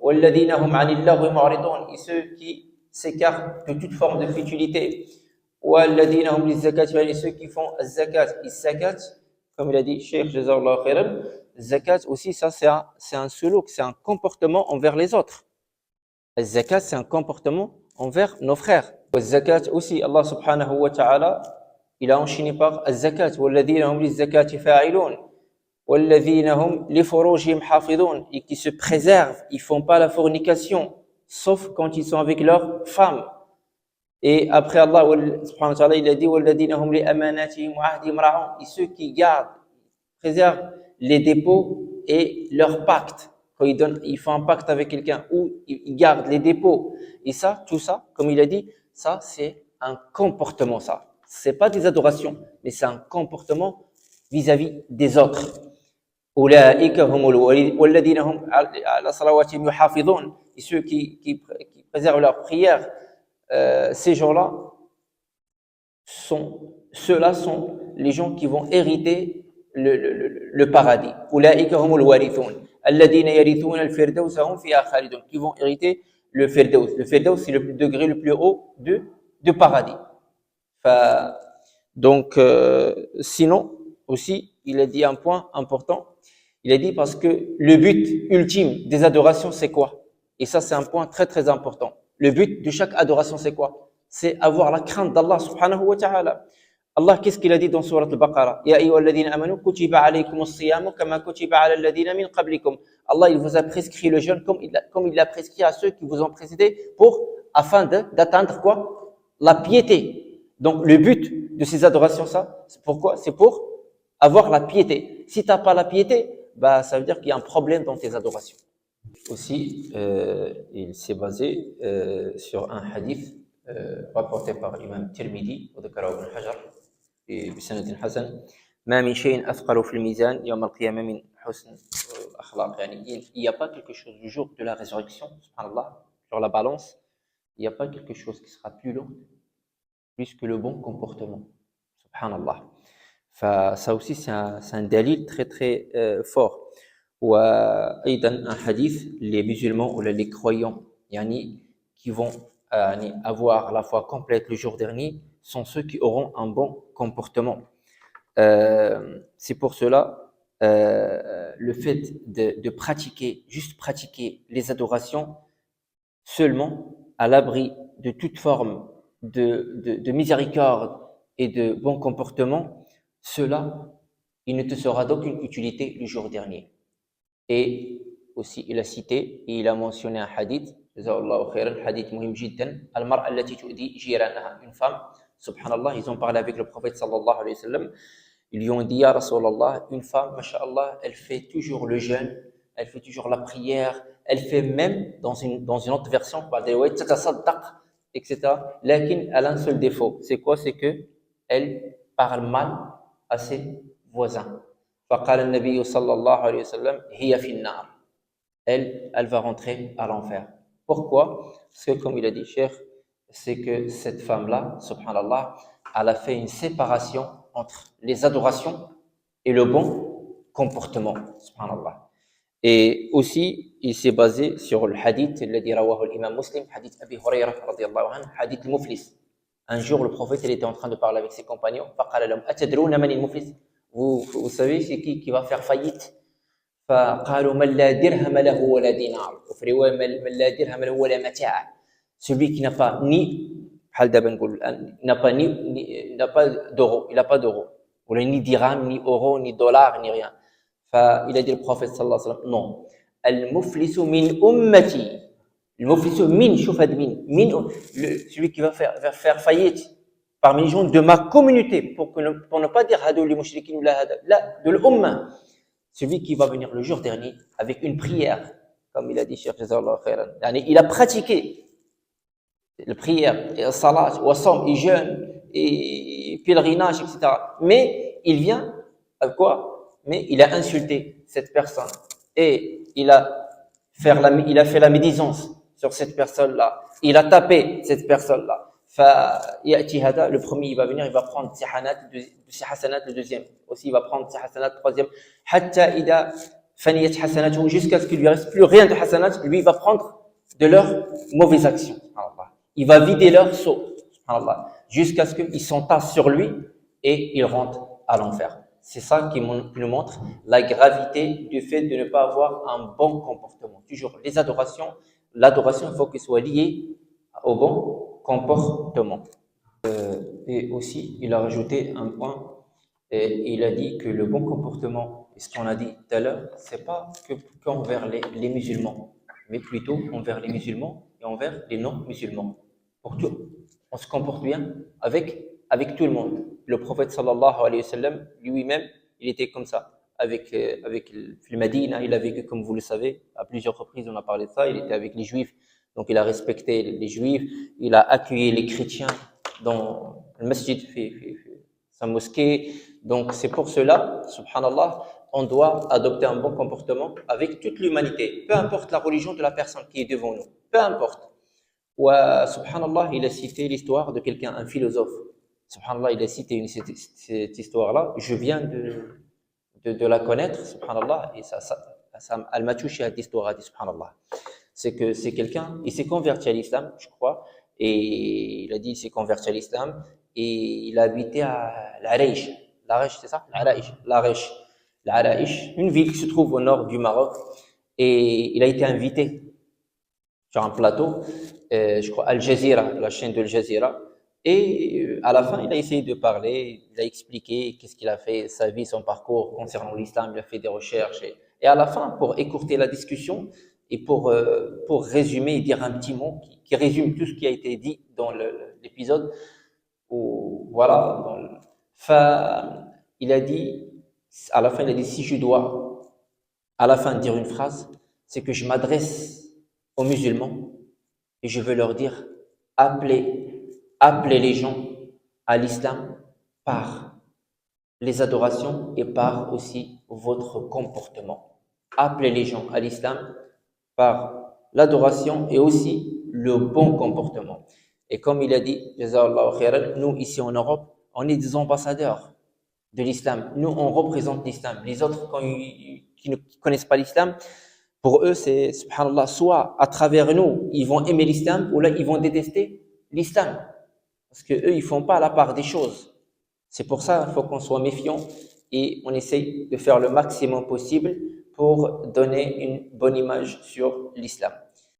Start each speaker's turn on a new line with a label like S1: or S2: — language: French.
S1: وَالَّذِينَ هُمْ عَنِ اللَّغْوِ مُعْرِضُونَ, et ceux qui s'écartent de toute forme de futilité. وَالَّذِينَ هُمْ لِلزَّكَاةِ, et ceux qui font az-zakat. Zakat, comme il a dit Cheikh Jazallahu khairan, zakat aussi, ça c'est un suluk, c'est un comportement envers les autres. Az-zakat, c'est un comportement envers nos frères. Az-zakat aussi, Allah subhanahu wa ta'ala, il a enchaîné par az-zakat. وَالَّذِينَ هُمْ لِلزَّكَاةِ فَاعِلُونَ وَالَّذِينَ هُمْ لِفُرُوجِهِمْ حَافِظُونَ, et qui se préservent, ils font pas la fornication, sauf quand ils sont avec leurs femmes. Et après Allah subhanahu wa ta'ala, il a dit وَالَّذِينَ هُمْ لِأَمَانَاتِهِمْ وَعَهْدِهِمْ رَاعُونَ, et ceux qui gardent, préservent les dépôts et leurs pactes. Quand ils font un pacte avec quelqu'un ou ils gardent les dépôts. Et ça, tout ça, comme il a dit, ça c'est un comportement, ça. C'est pas des adorations, mais c'est un comportement vis-à-vis des autres. أولئك هم والذين هم على صلواتهم يحافظون, et ceux qui préservent leurs prières, ces gens-là ceux-là sont les gens qui vont hériter le paradis. أولئك هم الوارثون الذين يرثون الفردوس هم فيها خالدون, qui vont hériter le firdaus. Le firdaus, c'est le degré le plus haut de paradis. Donc, sinon aussi, il a dit un point important. Il a dit parce que le but ultime des adorations, c'est quoi? Et ça, c'est un point très très important. Le but de chaque adoration, c'est quoi? C'est avoir la crainte d'Allah subhanahu wa ta'ala. Allah, qu'est-ce qu'il a dit dans Sourate Al-Baqarah? Ya ayyuhalladhina amanu kutiba alaykumus siyamu kama kutiba ala alladhina min qablikum. Allah, il vous a prescrit le jeûne comme il l'a prescrit à ceux qui vous ont précédé afin d'atteindre quoi? La piété. Donc, le but de ces adorations, ça, c'est pourquoi? C'est pour avoir la piété. Si t'as pas la piété, bah, ça veut dire qu'il y a un problème dans tes adorations. Aussi, il s'est basé sur un hadith rapporté par l'imam Tirmidhi, وذكره ابن حجر بسند حسن. ما من شيء أثقل في الميزان يوم القيامة من حسن الأخلاق. يعني il n'y a pas quelque chose du jour de la résurrection, subhanallah, sur la balance, il n'y a pas quelque chose qui sera plus lourd plus que le bon comportement, subhanallah. Ça aussi c'est un dalil très très fort. وأيضا un hadith, les musulmans ou les croyants qui vont avoir la foi complète le jour dernier sont ceux qui auront un bon comportement. C'est pour cela le fait de juste pratiquer les adorations seulement à l'abri de toute forme de miséricorde et de bon comportement, cela, il ne te sera d'aucune utilité le jour dernier. Et aussi, il a cité et il a mentionné un hadith, Jazallahu khairan, hadith muhim jiddan, al-mar'a allati tu'di jiranaha, une femme, subhanallah, ils ont parlé avec le prophète sallallahu alayhi wa sallam, ils lui ont dit, ya Rasulallah, une femme, masha'Allah, elle fait toujours le jeûne, elle fait toujours la prière, elle fait même, dans une autre version, etc. Lakin, elle a un seul défaut, c'est quoi? C'est que elle parle mal à ses voisins. فقال النبي صلى الله عليه وسلم هي في النار. Elle va rentrer à l'enfer. Pourquoi? Parce que comme il a dit Cheikh, c'est que cette femme-là, subhanallah, elle a fait une séparation entre les adorations et le bon comportement, subhanallah. Et aussi, il s'est basé sur le hadith الذي رواه الإمام مسلم, hadith Abi Hurairah radiyallahu anhu, hadith al-Muflis. Un jour, le prophète, il était en train de parler avec ses compagnons. فقال لهم أتدرون من المفلس? Vous savez c'est qui va faire faillite? فقالوا من لا درهم له ولا دينار, وفي رواية من لا درهم له ولا متاع. Celui qui n'a pas d'euros, il n'a pas d'euros, ou ni dirham, ni euro, ni dollar, ni rien. Il a dit le prophète sallallahu alayhi wa sallam, non. Al-muflisu min ummati. Al-muflisu min, shufad min, celui qui va faire faillite parmi les gens de ma communauté, pour ne pas dire hadou li mushrikin ou la hada, de l'umma, celui qui va venir le jour dernier avec une prière, comme il a dit Cheikh Jazallahu khairan. Il a pratiqué la prière, et salat, wa som, et jeûne, et pèlerinage, etc. Mais il vient à quoi? Mais il a insulté cette personne et il a fait la médisance sur cette personne-là. Il a tapé cette personne-là. Le premier, il va venir, il va prendre ses hasanat, le deuxième aussi, il va prendre ses hasanat, le troisième. Hatta ida faniyat hasanatu, jusqu'à ce qu'il lui reste plus rien de hasanat, lui il va prendre de leurs mauvaises actions. Subhanallah. Il va vider leur seau, subhanallah, jusqu'à ce qu'ils s'entassent sur lui et il rentre à l'enfer. C'est ça qui nous montre la gravité du fait de ne pas avoir un bon comportement. Toujours, les adorations, l'adoration, il faut qu'elle soit liée au bon comportement. Et aussi, il a rajouté un point, et il a dit que le bon comportement, et ce qu'on a dit tout à l'heure, c'est pas qu'envers les musulmans, mais plutôt envers les musulmans et envers les non-musulmans. Pour tout, on se comporte bien avec tout le monde. Le prophète sallallahu alayhi wa sallam, lui-même, il était comme ça. Avec le Madina, il a vécu, comme vous le savez, à plusieurs reprises, on a parlé de ça, il était avec les juifs, donc il a respecté les juifs, il a accueilli les chrétiens dans le masjid, sa mosquée. Donc c'est pour cela, subhanallah, on doit adopter un bon comportement avec toute l'humanité, peu importe la religion de la personne qui est devant nous, peu importe. Subhanallah, il a cité l'histoire de quelqu'un, un philosophe. Subhanallah, il a cité cette histoire-là. Je viens de la connaître, subhanallah, et elle m'a touché à cette histoire, subhanallah. C'est que c'est quelqu'un, il s'est converti à l'islam, je crois, et il a dit il s'est converti à l'islam, et il a habité à l'Araish. L'Araish, c'est ça? L'Araish, une ville qui se trouve au nord du Maroc, et il a été invité sur un plateau, je crois Al Jazeera, la chaîne de Al Jazeera, et à la fin, il a essayé de parler, il a expliqué qu'est-ce qu'il a fait, sa vie, son parcours concernant l'islam, il a fait des recherches, et à la fin, pour écourter la discussion, et pour résumer et dire un petit mot qui résume tout ce qui a été dit dans l'épisode, où, voilà, il a dit, à la fin, il a dit, si je dois, à la fin, dire une phrase, c'est que je m'adresse aux musulmans et je veux leur dire, appelez les gens à l'islam par les adorations et par aussi votre comportement. Appelez les gens à l'islam par l'adoration et aussi le bon comportement. Et comme il a dit, Jazakallahu khairan, nous ici en Europe, on est des ambassadeurs de l'islam. Nous, on représente l'islam. Les autres, qui ne connaissent pas l'islam, pour eux, c'est, subhanallah, soit à travers nous, ils vont aimer l'islam, ou là, ils vont détester l'islam. Parce que eux, ils font pas la part des choses. C'est pour ça qu'il faut qu'on soit méfiant et on essaye de faire le maximum possible pour donner une bonne image sur l'islam.